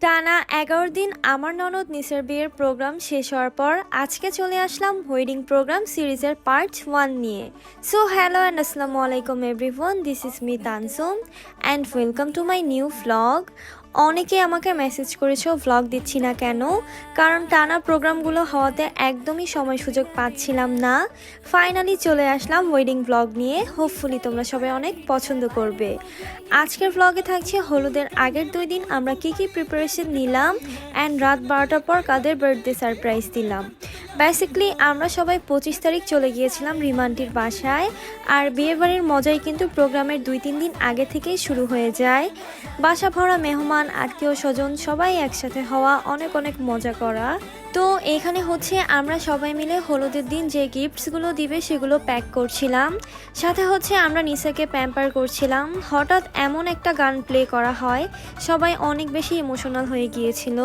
টানা 11 দিন আমার ননদ নিসার বিয়ের প্রোগ্রাম শেষ হওয়ার পর আজকে চলে আসলাম ওয়েডিং প্রোগ্রাম সিরিজের পার্ট 1 নিয়ে। সো হ্যালো অ্যান্ড আসসালামু আলাইকুম everyone, this is me Tansum and welcome to my new vlog. অনেকে আমাকে মেসেজ করেছো ভ্লগ দিচ্ছি না কেন, কারণ টানা প্রোগ্রামগুলো হওয়াতে একদমই সময় সুযোগ পাচ্ছিলাম না। ফাইনালি চলে আসলাম ওয়েডিং ব্লগ নিয়ে, হোপফুলি তোমরা সবাই অনেক পছন্দ করবে। আজকের ব্লগে থাকছে হলুদের আগের 2 দিন আমরা কি প্রিপারেশন নিলাম অ্যান্ড রাত 12টার পর কাদের বার্থডে সারপ্রাইজ দিলাম। বেসিক্যালি আমরা সবাই 25 তারিখ চলে গিয়েছিলাম রিমান্টির বাসায়, আর বিয়েবাড়ির মজাই কিন্তু প্রোগ্রামের 2-3 দিন আগে থেকেই শুরু হয়ে যায়। বাসা ভরা মেহমান, আত্মীয় স্বজন সবাই একসাথে হওয়া, অনেক অনেক মজা করা। তো এখানে হচ্ছে আমরা সবাই মিলে হলুদের দিন যে গিফটসগুলো দিবে সেগুলো প্যাক করছিলাম, সাথে হচ্ছে আমরা নিসাকে প্যাম্পার করছিলাম। হঠাৎ এমন একটা গান প্লে করা হয়, সবাই অনেক বেশি ইমোশনাল হয়ে গিয়েছিল।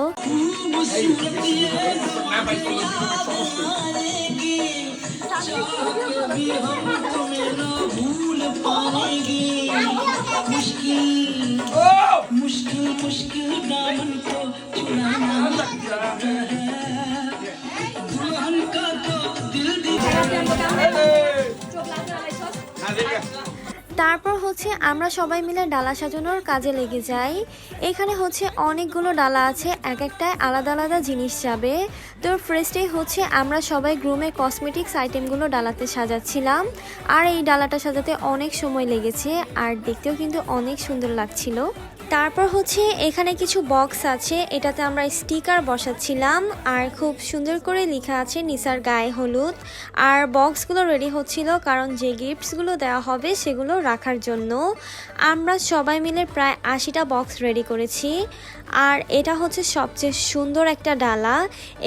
मुश्किल मुश्किल दामन को छुड़ाना दुल्हन का तो दिल তারপর হচ্ছে আমরা সবাই মিলে ডালা সাজানোর কাজে লেগে যাই। এখানে হচ্ছে অনেকগুলো ডালা আছে, এক একটায় আলাদা আলাদা জিনিস যাবে। তো ফার্স্টেই হচ্ছে আমরা সবাই গ্রুমের কসমেটিক্স আইটেমগুলো ডালাতে সাজাচ্ছিলাম, আর এই ডালাটা সাজাতে অনেক সময় লেগেছে আর দেখতেও কিন্তু অনেক সুন্দর লাগছিল। তারপর হচ্ছে এখানে কিছু বক্স আছে, এটাতে আমরা স্টিকার বসাচ্ছিলাম আর খুব সুন্দর করে লেখা আছে নিসার গায়ে হলুদ। আর বক্সগুলো রেডি হচ্ছিল কারণ যে গিফটসগুলো দেওয়া হবে সেগুলো রাখার জন্য। আমরা সবাই মিলে প্রায় 80টা বক্স রেডি করেছি। আর এটা হচ্ছে সবচেয়ে সুন্দর একটা ডালা,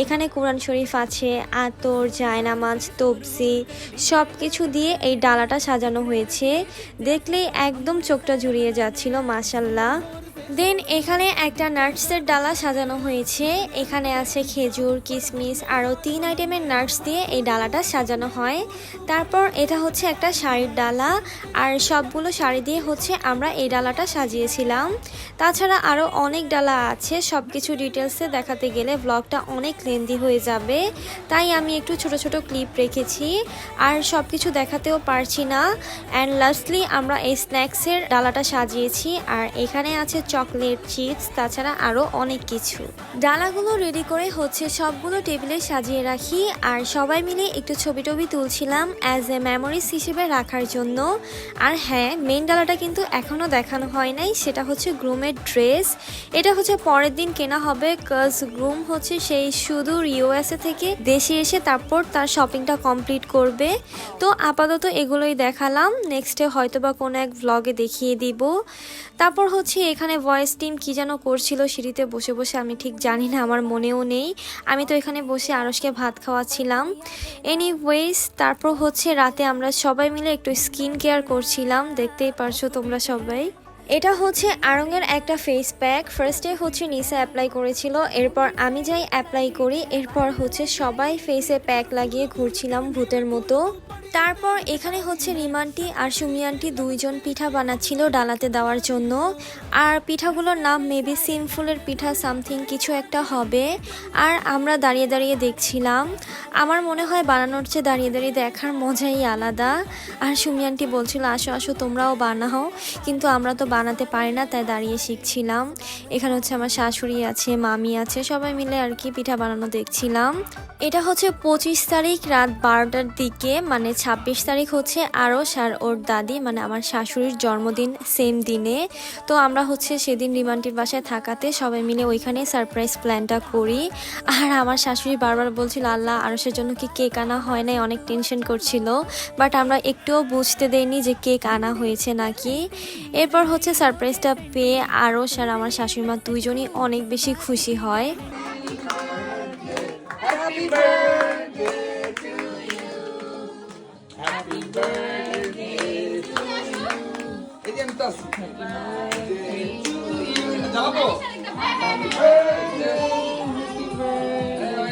এখানে কোরআন শরীফ আছে, আতর, জায়নামাজ, তবজি সব কিছু দিয়ে এই ডালাটা সাজানো হয়েছে। দেখলেই একদম চোখটা জুড়িয়ে যাচ্ছিল, মাশাল্লাহ। দেন এখানে একটা নাটসের ডালা সাজানো হয়েছে, এখানে আছে খেজুর, কিশমিশ, আরও 3 আইটেমের নাটস দিয়ে এই ডালাটা সাজানো হয়। তারপর এটা হচ্ছে একটা শাড়ির ডালা, আর সবগুলো শাড়ি দিয়ে হচ্ছে আমরা এই ডালাটা সাজিয়েছিলাম। তাছাড়া আরও অনেক ডালা আছে, সব কিছু ডিটেলসে দেখাতে গেলে ব্লগটা অনেক লেন্দি হয়ে যাবে, তাই আমি একটু ছোট ছোট ক্লিপ রেখেছি আর সব কিছু দেখাতেও পারছি না। অ্যান্ড লাস্টলি আমরা এই স্ন্যাক্সের ডালাটা সাজিয়েছি, আর এখানে আছে চকলেট, চিপস, তাছাড়া আরও অনেক কিছু। ডালাগুলো রেডি করে হচ্ছে সবগুলো টেবিলে সাজিয়ে রাখি, আর সবাই মিলে একটু ছবি টবি তুলছিলাম অ্যাজ এ মেমোরিজ হিসেবে রাখার জন্য। আর হ্যাঁ, মেন ডালাটা কিন্তু এখনও দেখানো হয় নাই, সেটা হচ্ছে গ্রুমের ড্রেস। এটা হচ্ছে পরের দিন কেনা হবে, কজ গ্রুম হচ্ছে সেই সুদূর ইউএসএ থেকে দেশে এসে তারপর তার শপিংটা কমপ্লিট করবে। তো আপাতত এগুলোই দেখালাম, নেক্সটে হয়তো বা কোনো এক ভ্লগে দেখিয়ে দিব। তারপর হচ্ছে এখানে ভয়েস টিম কি যেন করছিল সিঁড়িতে বসে বসে, আমি ঠিক জানি না, আমার মনেও নেই। আমি তো এখানে বসে আরশকে ভাত খাওয়াচ্ছিলাম। এনিওয়েজ, তারপর হচ্ছে রাতে আমরা সবাই মিলে একটু স্কিন কেয়ার করছিলাম, দেখতেই পারছো তোমরা সবাই। এটা হচ্ছে আড়ংয়ের একটা ফেস প্যাক। ফার্স্টে হচ্ছে নিসা অ্যাপ্লাই করেছিল, এরপর আমি যাই অ্যাপ্লাই করি, এরপর হচ্ছে সবাই ফেসে প্যাক লাগিয়ে ঘুরছিলাম ভূতের মতো। তারপর এখানে হচ্ছে রিমান্টি আর সুমি আন্টি দুইজন পিঠা বানাচ্ছিল ডালাতে দেওয়ার জন্য, আর পিঠাগুলোর নাম মেবি সিমফুলের পিঠা সামথিং কিছু একটা হবে। আর আমরা দাঁড়িয়ে দাঁড়িয়ে দেখছিলাম, আমার মনে হয় বানানোর চেয়ে দাঁড়িয়ে দাঁড়িয়ে দেখার মজাই আলাদা। আর সুমি আন্টি বলছিল আসো আসো তোমরাও বানাও, কিন্তু আমরা তো বানাতে পারি না, তাই দাঁড়িয়ে শিখছিলাম। এখানে হচ্ছে আমার শাশুড়ি আছে, মামি আছে, সবাই মিলে আর কি পিঠা বানানো দেখছিলাম। এটা হচ্ছে 25 তারিখ রাত 12টার দিকে, মানে 26 তারিখ হচ্ছে আরশ আর ওর দাদি মানে আমার শাশুড়ির জন্মদিন সেম দিনে। তো আমরা হচ্ছে সেদিন রিমান্টির বাসায় থাকাতে সবাই মিলে ওইখানে সারপ্রাইজ প্ল্যানটা করি। আর আমার শাশুড়ি বারবার বলছিল আল্লাহ আরশের জন্য কি কেক আনা হয় নাই, অনেক টেনশন করছিল, বাট আমরা একটুও বুঝতে দেইনি যে কেক আনা হয়েছে নাকি। এরপর হচ্ছে সারপ্রাইজটা পেয়ে আরশ আর আমার শাশুড়ি মা দুইজনই অনেক বেশি খুশি হয়। Happy birthday to you. Happy birthday to you. Edientas. Happy birthday to you. Jalabo. Happy birthday. Happy birthday.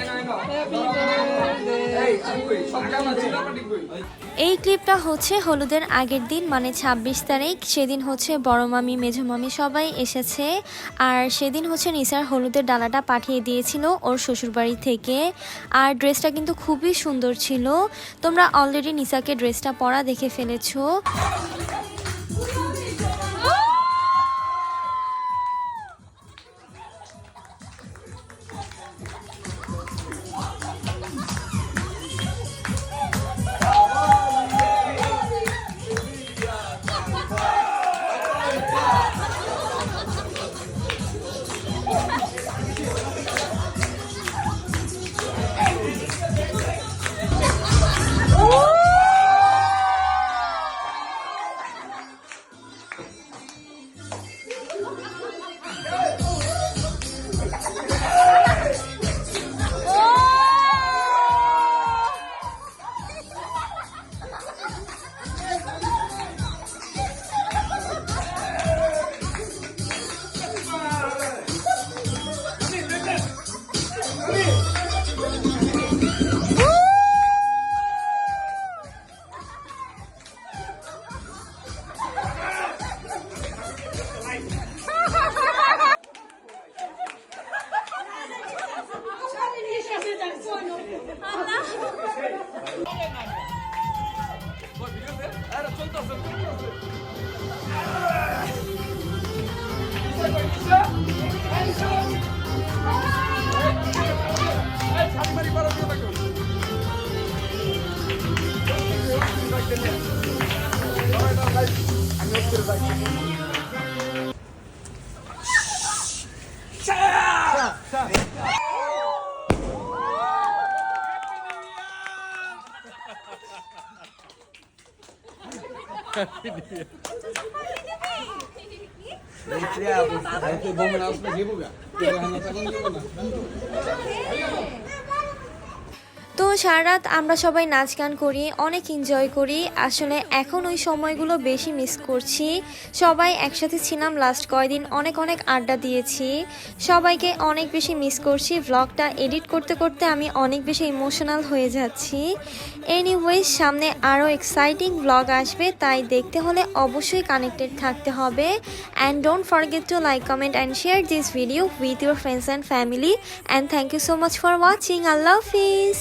Happy birthday. Hey, এই ক্লিপটা হচ্ছে হলুদের আগের দিন মানে ২৬ তারিখ। সেদিন হচ্ছে বড় মামি মেঝো মামি সবাই এসেছে। আর সেদিন হচ্ছে নিসার হলুদের ডালাটা পাঠিয়ে দিয়েছিল ওর শ্বশুরবাড়ি থেকে। আর ড্রেসটা কিন্তু খুবই সুন্দর ছিল। তোমরা অলরেডি নিসাকে ড্রেসটা পরা দেখে ফেলেছো। তো সারা রাত আমরা সবাই নাচ গান করি, অনেক এনজয় করি। আসলে এখন ওই সময়গুলো বেশি মিস করছি। সবাই একসাথে ছিলাম লাস্ট কয়দিন, অনেক অনেক আড্ডা দিয়েছি। সবাইকে অনেক বেশি মিস করছি। ব্লগটা এডিট করতে করতে আমি অনেক বেশি ইমোশনাল হয়ে যাচ্ছি। এনিওয়েজ, সামনে আরও এক্সাইটিং ব্লগ আসবে, তাই দেখতে হলে অবশ্যই কানেক্টেড থাকতে হবে। And don't forget to like, comment and share this video with your friends and family. And thank you so much for watching. আল্লাহ হাফিজ।